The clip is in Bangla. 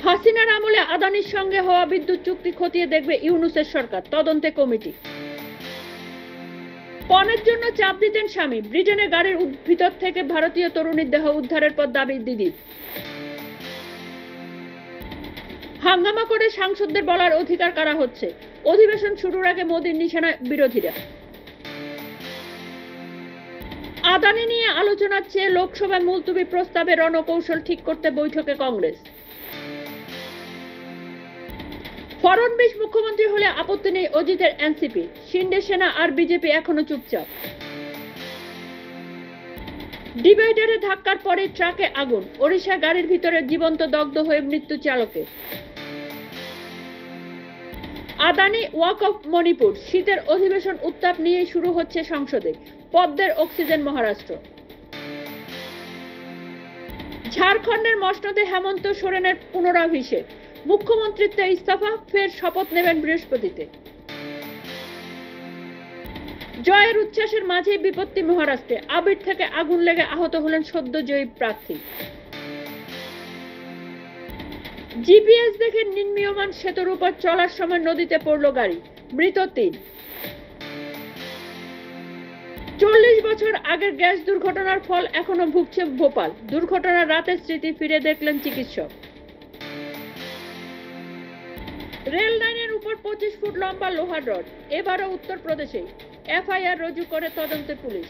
হাসিনার আমলে আদানির সঙ্গে হওয়া বিদ্যুৎ চুক্তি খতিয়ে দেখবে ইউনূসের সরকার, তদন্তে কমিটি। পণের জন্য চাপ দিতেন স্বামী, ব্রিটেনে গাড়ির ভিতর থেকে ভারতীয় তরুণীর দেহ উদ্ধারের পর দাবি দিদির। হাঙ্গামা করে সাংসদদের বলার অধিকার কারা হচ্ছে, অধিবেশন শুরুর আগে মোদির নিশানায় বিরোধীরা। আদানি নিয়ে আলোচনার চেয়ে লোকসভায় মুলতবি প্রস্তাবে রণকৌশল ঠিক করতে বৈঠকে কংগ্রেস। ফড়নবিস মুখ্যমন্ত্রী হলে আপত্তি নেই অজিতের এনসিপি, শিন্ডে সেনা আর বিজেপি এখনো চুপচাপ। ডিভাইডারে ধাক্কার পরে ট্রাকে আগুন, ওড়িশা গাড়ির ভিতরে জীবন্ত দগ্ধ হয়ে মৃত্যু চালকের। আদানি ওয়াক অফ মণিপুর, শীতের অধিবেশন উত্তাপ নিয়ে শুরু হচ্ছে সংসদে, পদ্মের অক্সিজেন মহারাষ্ট্র। ঝাড়খণ্ডের মসনদে হেমন্ত সোরেনের পুনরাভিষেক, মুখ্যমন্ত্রীত্বে ইস্তফা, ফের শপথ নেবেন বৃহস্পতিতে। জয়ের উচ্ছ্বাসের মাঝেই বিপত্তি মহারাষ্ট্রে, আবির থেকে আগুন লেগে আহত হলেন সদ্য জয়ী প্রার্থী। জিপিএস দেখে নির্মীয়মান সেতুর উপর চলার সময় নদীতে পড়ল গাড়ি, মৃত ৩। ৪০ বছর আগের গ্যাস দুর্ঘটনার ফল এখনো ভুগছে ভোপাল, দুর্ঘটনার রাতের স্মৃতি ফিরে দেখলেন চিকিৎসক। রেল লাইনের উপর 25 ফুট লম্বা লোহার রড, এবারও উত্তরপ্রদেশে এফআইআর রুজু করে তদন্তে পুলিশ।